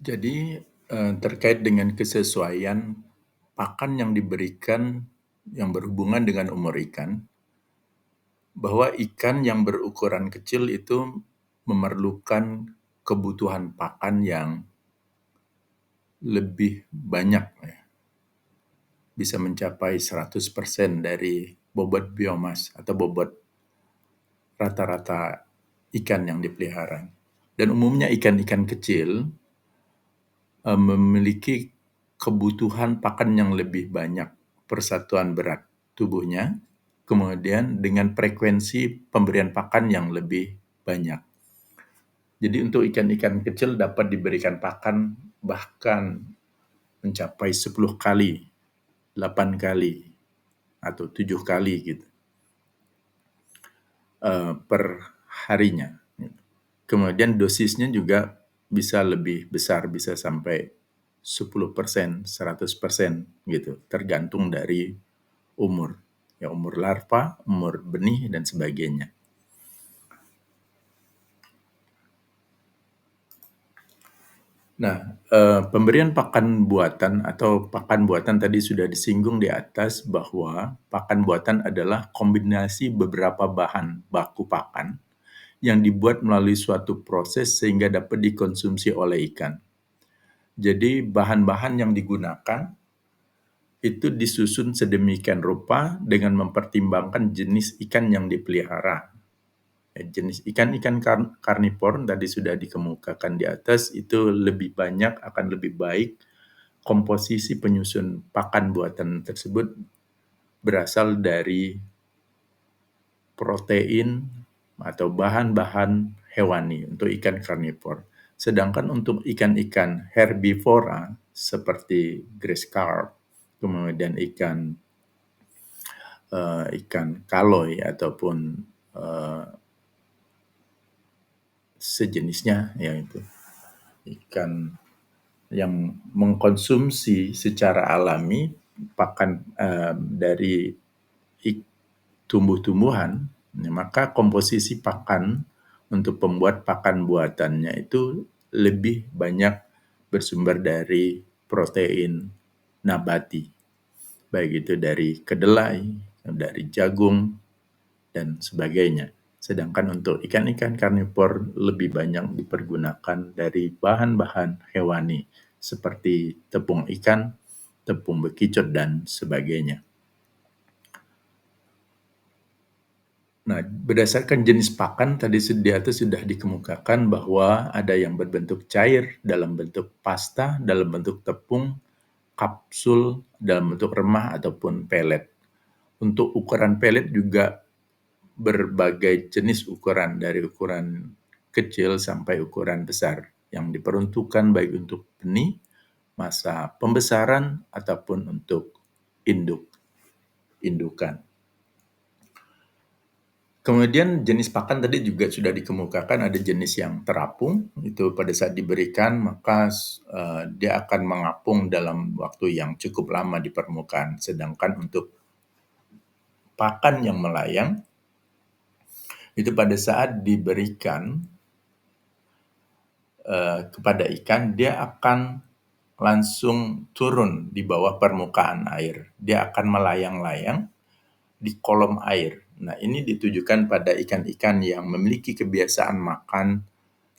Jadi, terkait dengan kesesuaian pakan yang diberikan yang berhubungan dengan umur ikan, bahwa ikan yang berukuran kecil itu memerlukan kebutuhan pakan yang lebih banyak ya, bisa mencapai 100% dari bobot biomas atau bobot rata-rata ikan yang dipelihara. Dan umumnya ikan-ikan kecil memiliki kebutuhan pakan yang lebih banyak persatuan berat tubuhnya, kemudian dengan frekuensi pemberian pakan yang lebih banyak. Jadi untuk ikan-ikan kecil dapat diberikan pakan bahkan mencapai 10 kali, 8 kali, atau 7 kali gitu per harinya. Kemudian dosisnya juga bisa lebih besar, bisa sampai 10%, 100% gitu, tergantung dari umur. Ya, umur larva, umur benih, dan sebagainya. Nah, pemberian pakan buatan atau pakan buatan tadi sudah disinggung di atas bahwa pakan buatan adalah kombinasi beberapa bahan baku pakan yang dibuat melalui suatu proses sehingga dapat dikonsumsi oleh ikan. Jadi bahan-bahan yang digunakan itu disusun sedemikian rupa dengan mempertimbangkan jenis ikan yang dipelihara. Jenis ikan-ikan karnivor tadi sudah dikemukakan di atas itu lebih banyak, akan lebih baik komposisi penyusun pakan buatan tersebut berasal dari protein atau bahan-bahan hewani untuk ikan karnivor. Sedangkan untuk ikan-ikan herbivora seperti grass carp, kemudian ikan kaloi ataupun sejenisnya, yaitu ikan yang mengkonsumsi secara alami pakan dari tumbuh-tumbuhan, maka komposisi pakan untuk pembuat pakan buatannya itu lebih banyak bersumber dari protein nabati, baik itu dari kedelai, dari jagung, dan sebagainya. Sedangkan untuk ikan-ikan karnivor lebih banyak dipergunakan dari bahan-bahan hewani seperti tepung ikan, tepung bekicot, dan sebagainya. Nah, berdasarkan jenis pakan tadi di atas sudah dikemukakan bahwa ada yang berbentuk cair, dalam bentuk pasta, dalam bentuk tepung, kapsul, dalam bentuk remah, ataupun pelet. Untuk ukuran pelet juga berbagai jenis ukuran, dari ukuran kecil sampai ukuran besar yang diperuntukkan baik untuk benih, masa pembesaran, ataupun untuk indukan. Kemudian jenis pakan tadi juga sudah dikemukakan, ada jenis yang terapung, itu pada saat diberikan maka dia akan mengapung dalam waktu yang cukup lama di permukaan. Sedangkan untuk pakan yang melayang, itu pada saat diberikan kepada ikan, dia akan langsung turun di bawah permukaan air. Dia akan melayang-layang di kolom air. Nah, ini ditujukan pada ikan-ikan yang memiliki kebiasaan makan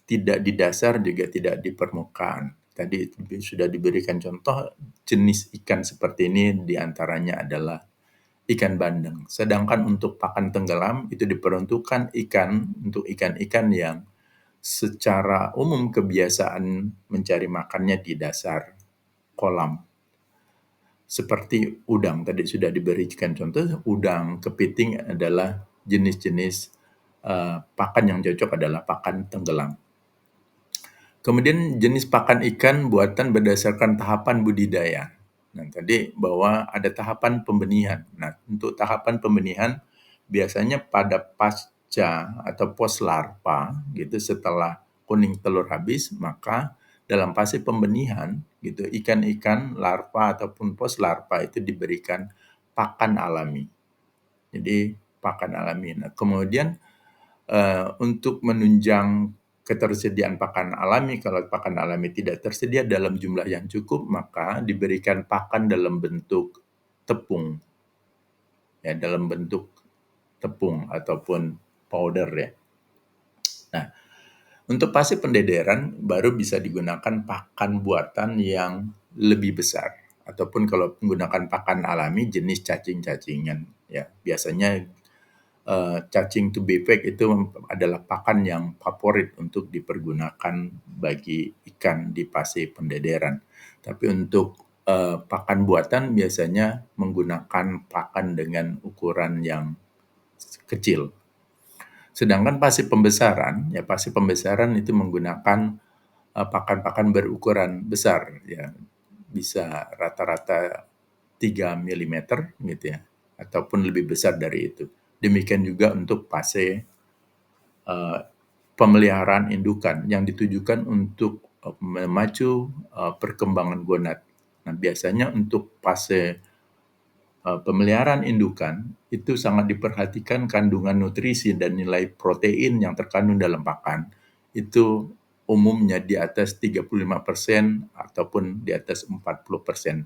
tidak di dasar juga tidak di permukaan. Tadi sudah diberikan contoh jenis ikan seperti ini diantaranya adalah ikan bandeng. Sedangkan untuk pakan tenggelam itu diperuntukkan untuk ikan-ikan yang secara umum kebiasaan mencari makannya di dasar kolam. Seperti udang, tadi sudah diberikan contoh, udang, kepiting adalah jenis-jenis pakan yang cocok adalah pakan tenggelam. Kemudian jenis pakan ikan buatan berdasarkan tahapan budidaya. Nah, tadi bahwa ada tahapan pembenihan. Nah, untuk tahapan pembenihan biasanya pada pasca atau pos larva gitu, setelah kuning telur habis, maka dalam fase pembenihan gitu, ikan-ikan larva ataupun pos larva itu diberikan pakan alami. Jadi pakan alami. Nah, kemudian untuk menunjang ketersediaan pakan alami. Kalau pakan alami tidak tersedia dalam jumlah yang cukup, maka diberikan pakan dalam bentuk tepung, ya, dalam bentuk tepung ataupun powder ya. Nah, untuk fase pendederan baru bisa digunakan pakan buatan yang lebih besar, ataupun kalau menggunakan pakan alami jenis cacing-cacingan ya. Biasanya cacing to be fed itu adalah pakan yang favorit untuk dipergunakan bagi ikan di fase pendederan. Tapi untuk pakan buatan biasanya menggunakan pakan dengan ukuran yang kecil. Sedangkan fase pembesaran itu menggunakan pakan-pakan berukuran besar ya, bisa rata-rata 3 milimeter gitu ya, ataupun lebih besar dari itu. Demikian juga untuk fase pemeliharaan indukan yang ditujukan untuk memacu perkembangan gonad. Nah, biasanya untuk fase pemeliharaan indukan itu sangat diperhatikan kandungan nutrisi dan nilai protein yang terkandung dalam pakan. Itu umumnya di atas 35% ataupun di atas 40%.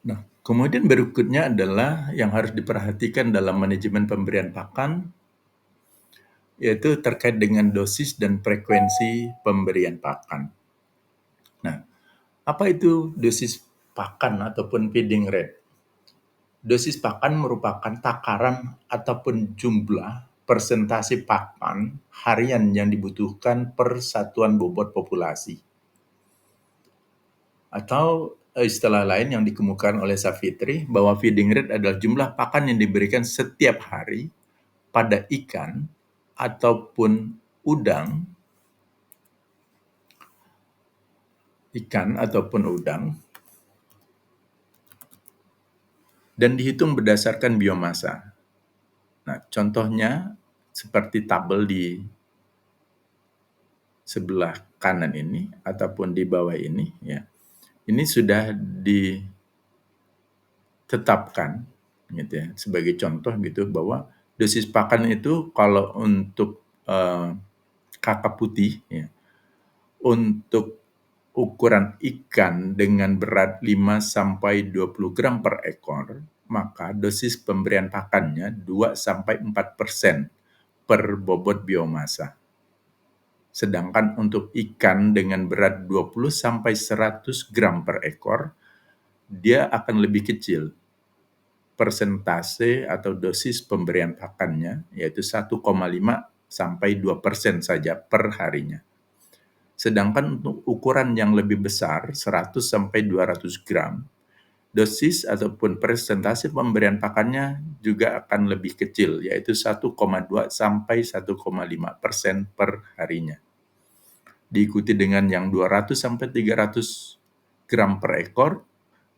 Nah, kemudian berikutnya adalah yang harus diperhatikan dalam manajemen pemberian pakan, yaitu terkait dengan dosis dan frekuensi pemberian pakan. Nah, apa itu dosis pakan ataupun feeding rate? Dosis pakan merupakan takaran ataupun jumlah persentase pakan harian yang dibutuhkan per satuan bobot populasi. Atau istilah lain yang dikemukakan oleh Savitri bahwa feeding rate adalah jumlah pakan yang diberikan setiap hari pada ikan ataupun udang dan dihitung berdasarkan biomasa. Nah, contohnya seperti tabel di sebelah kanan ini ataupun di bawah ini ya. Ini sudah ditetapkan gitu ya, sebagai contoh gitu bahwa dosis pakan itu kalau untuk kakap putih ya, untuk ukuran ikan dengan berat 5 sampai 20 gram per ekor, maka dosis pemberian pakannya 2 sampai 4% per bobot biomasa. Sedangkan untuk ikan dengan berat 20 sampai 100 gram per ekor, dia akan lebih kecil. Persentase atau dosis pemberian pakannya yaitu 1,5 sampai 2% saja per harinya. Sedangkan untuk ukuran yang lebih besar, 100 sampai 200 gram, dosis ataupun persentase pemberian pakannya juga akan lebih kecil, yaitu 1,2 sampai 1,5% per harinya. Diikuti dengan yang 200 sampai 300 gram per ekor,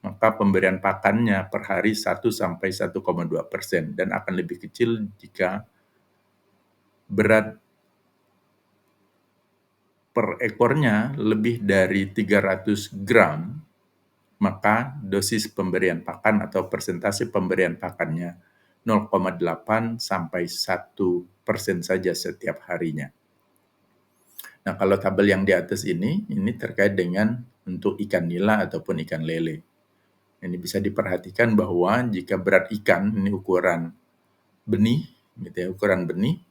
maka pemberian pakannya per hari 1 sampai 1,2% dan akan lebih kecil jika berat per ekornya lebih dari 300 gram, maka dosis pemberian pakan atau persentase pemberian pakannya 0,8 sampai 1% saja setiap harinya. Nah, kalau tabel yang di atas ini terkait dengan untuk ikan nila ataupun ikan lele. Ini bisa diperhatikan bahwa jika berat ikan, ini ukuran benih, gitu ya, ukuran benih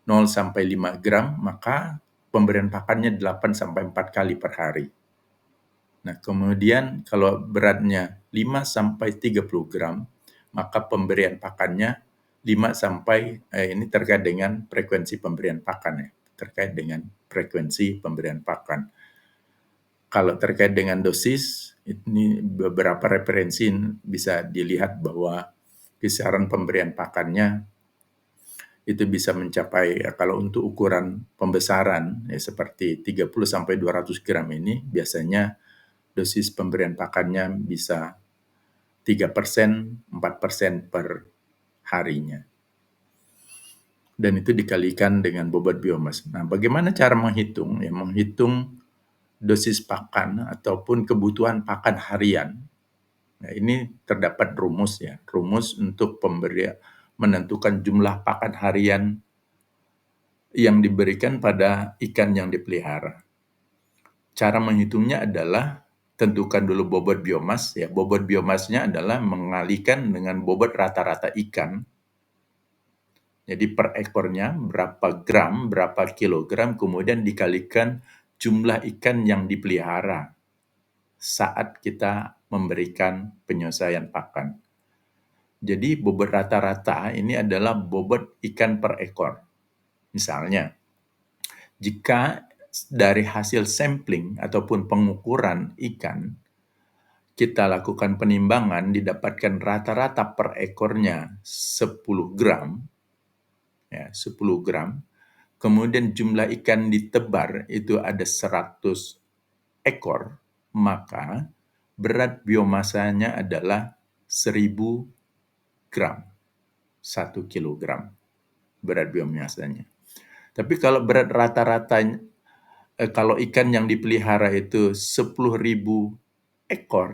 0 sampai 5 gram, maka pemberian pakannya 8 sampai 4 kali per hari. Nah, kemudian kalau beratnya 5 sampai 30 gram, maka pemberian pakannya 5 sampai ini terkait dengan frekuensi pemberian pakan ya, terkait dengan frekuensi pemberian pakan. Kalau terkait dengan dosis, ini beberapa referensi bisa dilihat bahwa kisaran pemberian pakannya itu bisa mencapai kalau untuk ukuran pembesaran ya seperti 30 sampai 200 gram ini biasanya dosis pemberian pakannya bisa 3%, 4% per harinya. Dan itu dikalikan dengan bobot biomas. Nah, bagaimana cara menghitung? Ya, menghitung dosis pakan ataupun kebutuhan pakan harian. Nah, ini terdapat rumus ya, rumus untuk menentukan jumlah pakan harian yang diberikan pada ikan yang dipelihara. Cara menghitungnya adalah tentukan dulu bobot biomas ya. Bobot biomasnya adalah mengalikan dengan bobot rata-rata ikan. Jadi per ekornya berapa gram, berapa kilogram, kemudian dikalikan jumlah ikan yang dipelihara saat kita memberikan penyelesaian pakan. Jadi bobot rata-rata ini adalah bobot ikan per ekor. Misalnya, jika dari hasil sampling ataupun pengukuran ikan, kita lakukan penimbangan didapatkan rata-rata per ekornya 10 gram, ya 10 gram, kemudian jumlah ikan ditebar itu ada 100 ekor, maka berat biomasanya adalah 1000 gram, 1 kilogram berat biomasanya. Tapi kalau berat rata-rata, kalau ikan yang dipelihara itu 10.000 ekor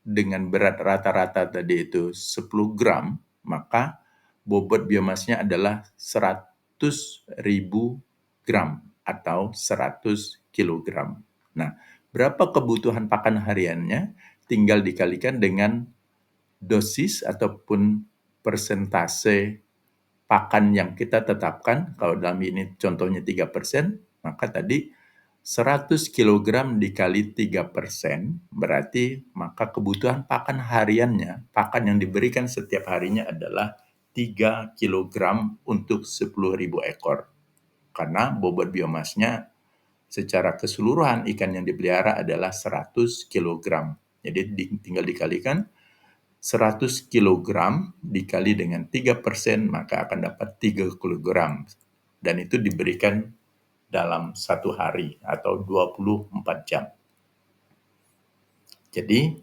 dengan berat rata-rata tadi itu 10 gram, maka bobot biomasnya adalah 100.000 gram atau 100 kilogram. Nah, berapa kebutuhan pakan hariannya? Tinggal dikalikan dengan dosis ataupun persentase pakan yang kita tetapkan. Kalau dalam ini contohnya 3%, maka tadi 100 kilogram dikali 3%, berarti maka kebutuhan pakan hariannya, pakan yang diberikan setiap harinya adalah 3 kilogram untuk 10.000 ekor. Karena bobot biomasnya secara keseluruhan ikan yang dipelihara adalah 100 kilogram. Jadi tinggal dikalikan 100 kilogram dikali dengan 3%, maka akan dapat 3 kilogram. Dan itu diberikan dalam satu hari atau 24 jam. Jadi,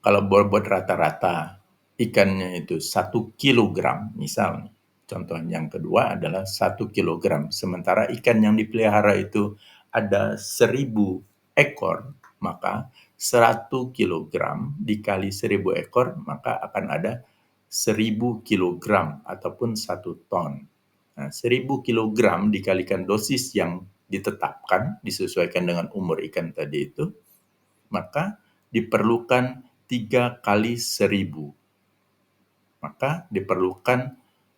kalau bobot rata-rata ikannya itu 1 kilogram, misalnya, contoh yang kedua adalah 1 kilogram. Sementara ikan yang dipelihara itu ada 1000 ekor, maka 1 kilogram dikali 1000 ekor, maka akan ada 1000 kilogram ataupun 1 ton. Nah, 1000 kilogram dikalikan dosis yang ditetapkan, disesuaikan dengan umur ikan tadi itu, maka diperlukan 3 kali 1000. Maka diperlukan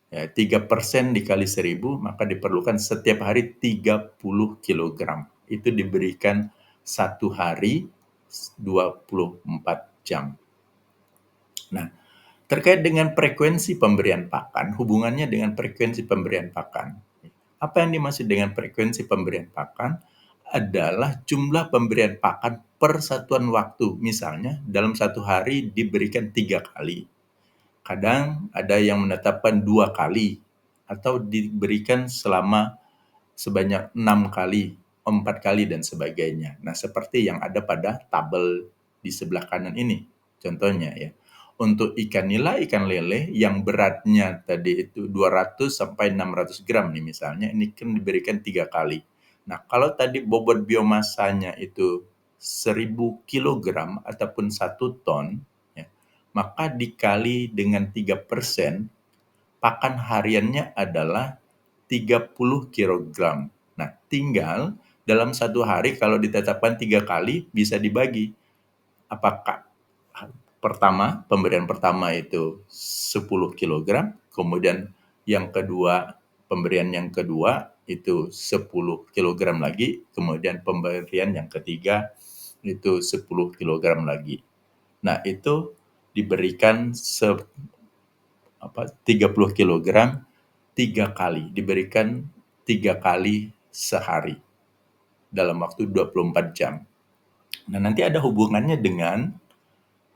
3% dikali 1000, maka diperlukan setiap hari 30 kilogram. Itu diberikan satu hari 24 jam. Nah, terkait dengan frekuensi pemberian pakan, hubungannya dengan frekuensi pemberian pakan. Apa yang dimaksud dengan frekuensi pemberian pakan? Adalah jumlah pemberian pakan per satuan waktu. Misalnya, dalam satu hari diberikan 3 kali. Kadang ada yang menetapkan 2 kali, atau diberikan selama sebanyak 6 kali, 4 kali, dan sebagainya. Nah, seperti yang ada pada tabel di sebelah kanan ini, contohnya ya. Untuk ikan nila, ikan lele yang beratnya tadi itu 200 sampai 600 gram nih misalnya, ini kan diberikan 3 kali. Nah, kalau tadi bobot biomasanya itu 1000 kilogram ataupun 1 ton, ya, maka dikali dengan 3%, pakan hariannya adalah 30 kilogram. Nah, tinggal dalam satu hari kalau ditetapkan 3 kali bisa dibagi. Apakah pertama, pemberian pertama itu 10 kilogram, kemudian yang kedua, pemberian yang kedua itu 10 kilogram lagi, kemudian pemberian yang ketiga itu 10 kilogram lagi. Nah, itu diberikan 30 kilogram 3 kali, diberikan 3 kali sehari dalam waktu 24 jam. Nah, nanti ada hubungannya dengan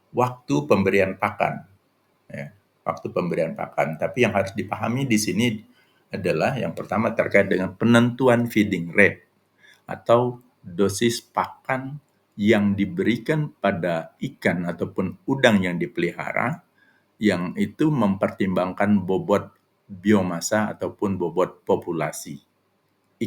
waktu pemberian pakan. Ya, waktu pemberian pakan. Tapi yang harus dipahami di sini adalah yang pertama terkait dengan penentuan feeding rate atau dosis pakan yang diberikan pada ikan ataupun udang yang dipelihara, yang itu mempertimbangkan bobot biomasa ataupun bobot populasi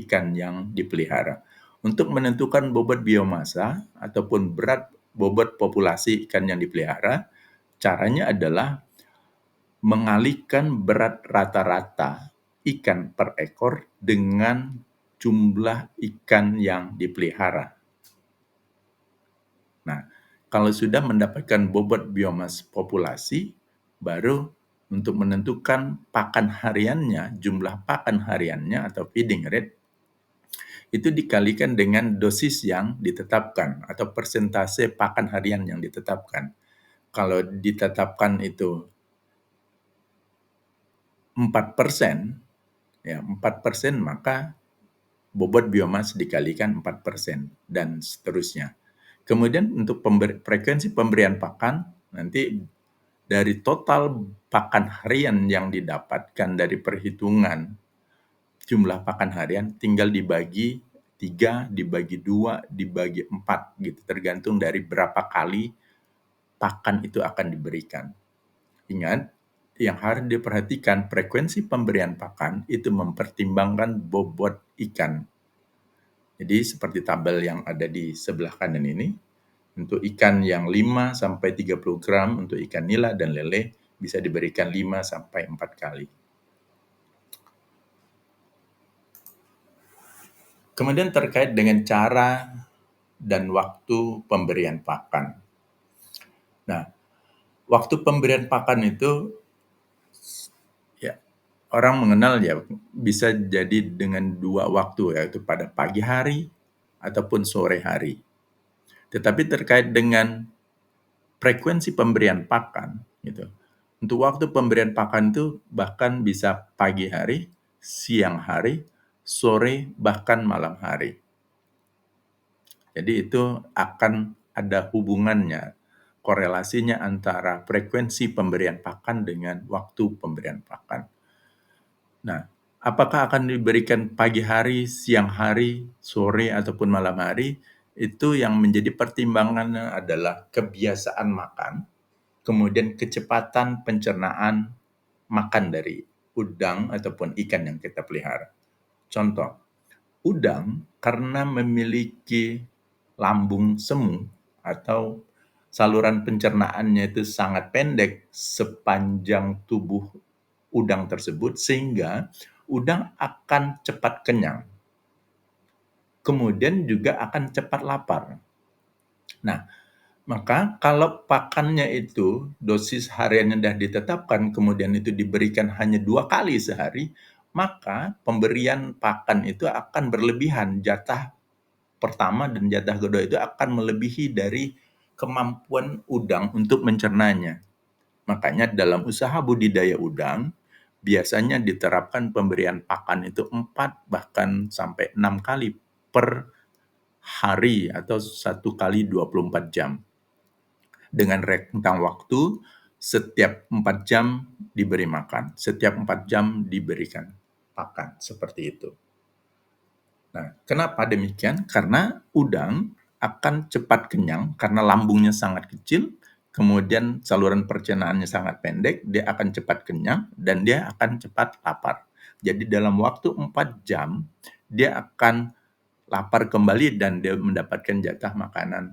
ikan yang dipelihara. Untuk menentukan bobot biomasa ataupun berat bobot populasi ikan yang dipelihara, caranya adalah mengalihkan berat rata-rata ikan per ekor dengan jumlah ikan yang dipelihara. Nah, kalau sudah mendapatkan bobot biomas populasi, baru untuk menentukan pakan hariannya, jumlah pakan hariannya atau feeding rate, itu dikalikan dengan dosis yang ditetapkan atau persentase pakan harian yang ditetapkan. Kalau ditetapkan itu 4%, ya 4%, maka bobot biomas dikalikan 4% dan seterusnya. Kemudian untuk frekuensi pemberian pakan, nanti dari total pakan harian yang didapatkan dari perhitungan jumlah pakan harian tinggal dibagi 3, dibagi 2, dibagi 4 gitu, tergantung dari berapa kali pakan itu akan diberikan. Ingat, yang harus diperhatikan frekuensi pemberian pakan itu mempertimbangkan bobot ikan. Jadi seperti tabel yang ada di sebelah kanan ini, untuk ikan yang 5 sampai 30 gram untuk ikan nila dan lele bisa diberikan 5 sampai 4 kali. Kemudian terkait dengan cara dan waktu pemberian pakan. Nah, waktu pemberian pakan itu ya orang mengenal ya bisa jadi dengan dua waktu, yaitu pada pagi hari ataupun sore hari. Tetapi terkait dengan frekuensi pemberian pakan gitu. Untuk waktu pemberian pakan itu bahkan bisa pagi hari, siang hari, sore, bahkan malam hari. Jadi itu akan ada hubungannya, korelasinya antara frekuensi pemberian pakan dengan waktu pemberian pakan. Nah, apakah akan diberikan pagi hari, siang hari, sore, ataupun malam hari? Itu yang menjadi pertimbangannya adalah kebiasaan makan, kemudian kecepatan pencernaan makan dari udang ataupun ikan yang kita pelihara. Contoh, udang karena memiliki lambung semu atau saluran pencernaannya itu sangat pendek sepanjang tubuh udang tersebut, sehingga udang akan cepat kenyang. Kemudian juga akan cepat lapar. Nah, maka kalau pakannya itu dosis hariannya sudah ditetapkan, kemudian itu diberikan hanya 2 kali sehari, maka pemberian pakan itu akan berlebihan. Jatah pertama dan jatah kedua itu akan melebihi dari kemampuan udang untuk mencernanya. Makanya dalam usaha budidaya udang, biasanya diterapkan pemberian pakan itu 4 bahkan sampai 6 kali per hari atau 1 kali 24 jam. Dengan rentang waktu setiap 4 jam diberi makan, setiap 4 jam diberikan pakan, seperti itu. Nah, kenapa demikian? Karena udang akan cepat kenyang karena lambungnya sangat kecil, kemudian saluran pencernaannya sangat pendek, dia akan cepat kenyang dan dia akan cepat lapar. Jadi dalam waktu 4 jam, dia akan lapar kembali dan dia mendapatkan jatah makanan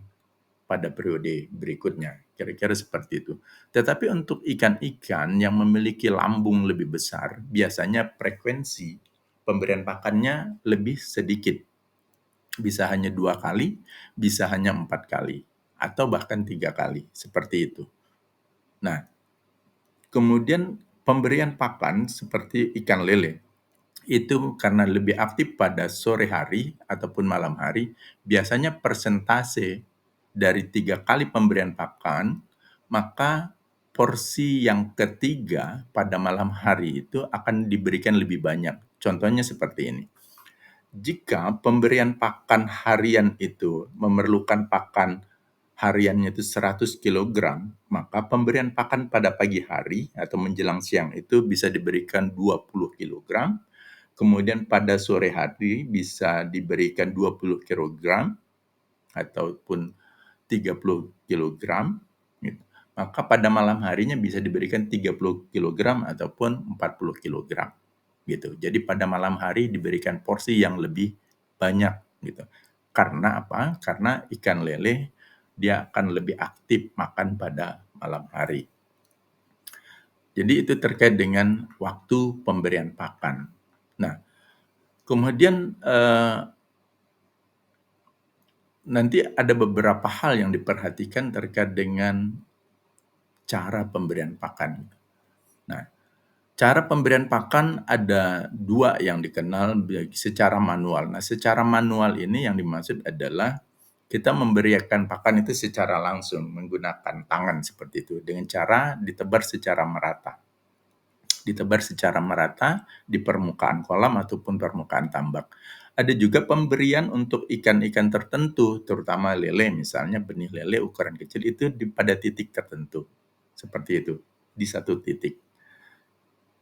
pada periode berikutnya. Kira-kira seperti itu. Tetapi untuk ikan-ikan yang memiliki lambung lebih besar, biasanya frekuensi pemberian pakannya lebih sedikit. Bisa hanya 2 kali, bisa hanya 4 kali, atau bahkan 3 kali, seperti itu. Nah, kemudian pemberian pakan seperti ikan lele, itu karena lebih aktif pada sore hari ataupun malam hari, biasanya persentase dari 3 kali pemberian pakan, maka porsi yang ketiga pada malam hari itu akan diberikan lebih banyak. Contohnya seperti ini. Jika pemberian pakan harian itu memerlukan pakan hariannya itu 100 kilogram, maka pemberian pakan pada pagi hari atau menjelang siang itu bisa diberikan 20 kilogram, kemudian pada sore hari bisa diberikan 20 kilogram ataupun 30 kilogram, gitu. Maka pada malam harinya bisa diberikan 30 kilogram ataupun 40 kilogram, gitu. Jadi pada malam hari diberikan porsi yang lebih banyak, gitu. Karena apa? Karena ikan lele dia akan lebih aktif makan pada malam hari. Jadi itu terkait dengan waktu pemberian pakan. Nah, kemudian, nanti ada beberapa hal yang diperhatikan terkait dengan cara pemberian pakan. Nah, cara pemberian pakan ada 2 yang dikenal secara manual. Nah, secara manual ini yang dimaksud adalah kita memberikan pakan itu secara langsung menggunakan tangan seperti itu, dengan cara ditebar secara merata. Ditebar secara merata di permukaan kolam ataupun permukaan tambak. Ada juga pemberian untuk ikan-ikan tertentu, terutama lele misalnya, benih lele ukuran kecil itu pada titik tertentu, seperti itu, di satu titik.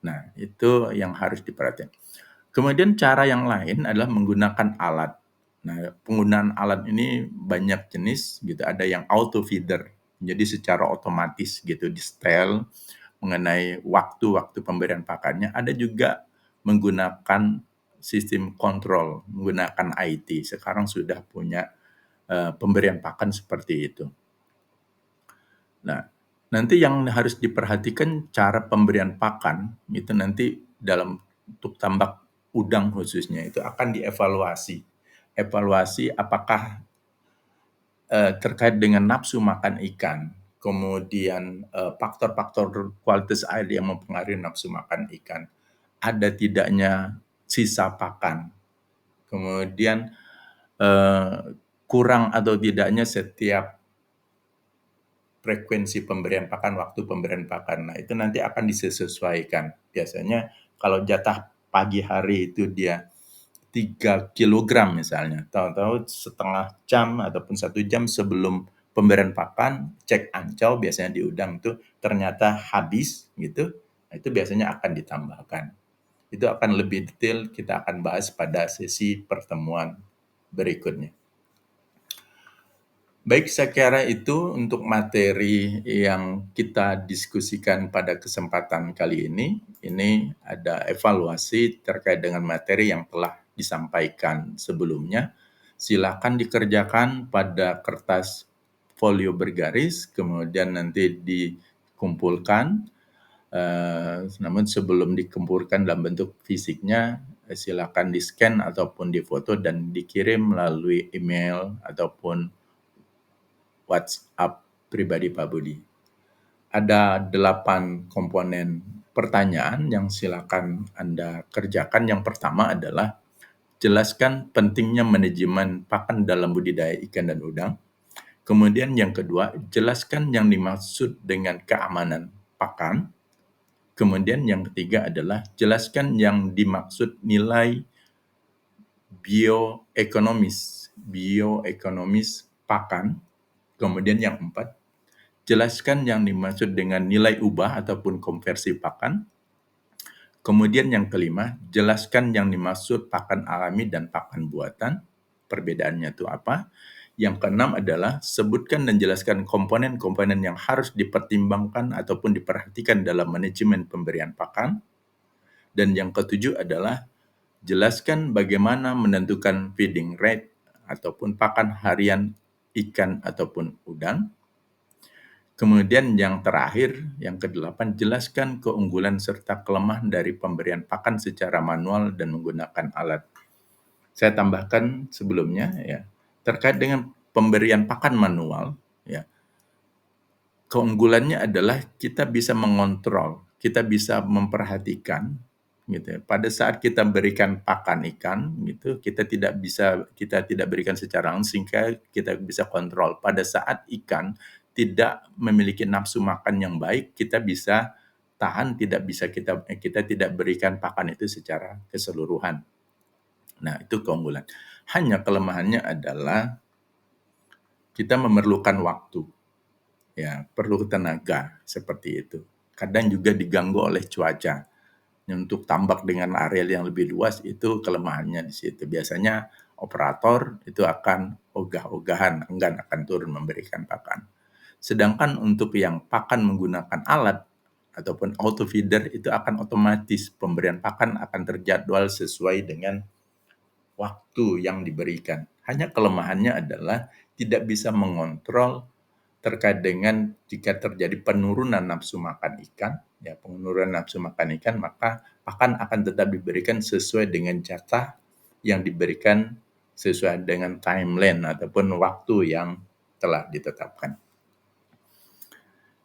Nah, itu yang harus diperhatikan. Kemudian cara yang lain adalah menggunakan alat. Nah, penggunaan alat ini banyak jenis gitu, ada yang auto feeder, jadi secara otomatis gitu di-setel mengenai waktu-waktu pemberian pakannya. Ada juga menggunakan sistem kontrol, menggunakan IT. Sekarang sudah punya pemberian pakan seperti itu. Nah, nanti yang harus diperhatikan cara pemberian pakan itu nanti dalam untuk tambak udang khususnya itu akan dievaluasi. Evaluasi apakah terkait dengan nafsu makan ikan, kemudian faktor-faktor kualitas air yang mempengaruhi nafsu makan ikan, ada tidaknya sisa pakan, kemudian kurang atau tidaknya setiap frekuensi pemberian pakan, waktu pemberian pakan. Nah, itu nanti akan disesuaikan. Biasanya kalau jatah pagi hari itu dia 3 kilogram misalnya, tahu-tahu setengah jam ataupun 1 jam sebelum pemberian pakan, cek ancau biasanya di udang itu ternyata habis gitu, nah itu biasanya akan ditambahkan. Itu akan lebih detail kita akan bahas pada sesi pertemuan berikutnya. Baik, saya kira itu untuk materi yang kita diskusikan pada kesempatan kali ini. Ini ada evaluasi terkait dengan materi yang telah disampaikan sebelumnya. Silakan dikerjakan pada kertas folio bergaris, kemudian nanti dikumpulkan. Namun sebelum dikumpulkan dalam bentuk fisiknya, silakan di-scan ataupun difoto dan dikirim melalui email ataupun WhatsApp pribadi Pak Budi. Ada 8 komponen pertanyaan yang silakan Anda kerjakan. Yang pertama adalah jelaskan pentingnya manajemen pakan dalam budidaya ikan dan udang. Kemudian yang kedua, jelaskan yang dimaksud dengan keamanan pakan. Kemudian yang ketiga adalah jelaskan yang dimaksud nilai bioekonomis pakan. Kemudian yang empat, jelaskan yang dimaksud dengan nilai ubah ataupun konversi pakan. Kemudian yang kelima, jelaskan yang dimaksud pakan alami dan pakan buatan. Perbedaannya itu apa? Yang keenam adalah sebutkan dan jelaskan komponen-komponen yang harus dipertimbangkan ataupun diperhatikan dalam manajemen pemberian pakan. Dan yang ketujuh adalah jelaskan bagaimana menentukan feeding rate ataupun pakan harian ikan ataupun udang. Kemudian yang terakhir, yang kedelapan, jelaskan keunggulan serta kelemahan dari pemberian pakan secara manual dan menggunakan alat. Saya tambahkan sebelumnya ya, terkait dengan pemberian pakan manual ya. Keunggulannya adalah kita bisa mengontrol, kita bisa memperhatikan gitu ya. Pada saat kita berikan pakan ikan gitu, kita tidak berikan secara langsung sehingga kita bisa kontrol. Pada saat ikan tidak memiliki nafsu makan yang baik, kita bisa tahan, kita tidak berikan pakan itu secara keseluruhan. Nah, itu keunggulan. Hanya kelemahannya adalah kita memerlukan waktu. Ya, perlu tenaga seperti itu. Kadang juga diganggu oleh cuaca. Untuk tambak dengan areal yang lebih luas itu kelemahannya di situ. Biasanya operator itu akan ogah-ogahan, enggan akan turun memberikan pakan. Sedangkan untuk yang pakan menggunakan alat ataupun auto feeder itu akan otomatis pemberian pakan akan terjadwal sesuai dengan waktu yang diberikan. Hanya kelemahannya adalah tidak bisa mengontrol terkait dengan jika terjadi penurunan nafsu makan ikan ya penurunan nafsu makan ikan, maka pakan akan tetap diberikan sesuai dengan jatah yang diberikan sesuai dengan timeline ataupun waktu yang telah ditetapkan.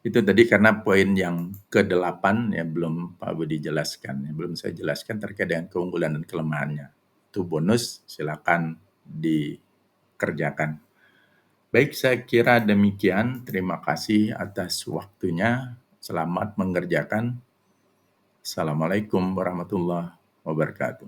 Itu tadi karena poin yang ke-8 ya belum Pak Budi jelaskan, ya belum saya jelaskan terkait dengan keunggulan dan kelemahannya. Itu bonus, silakan dikerjakan. Baik, saya kira demikian. Terima kasih atas waktunya. Selamat mengerjakan. Assalamualaikum warahmatullahi wabarakatuh.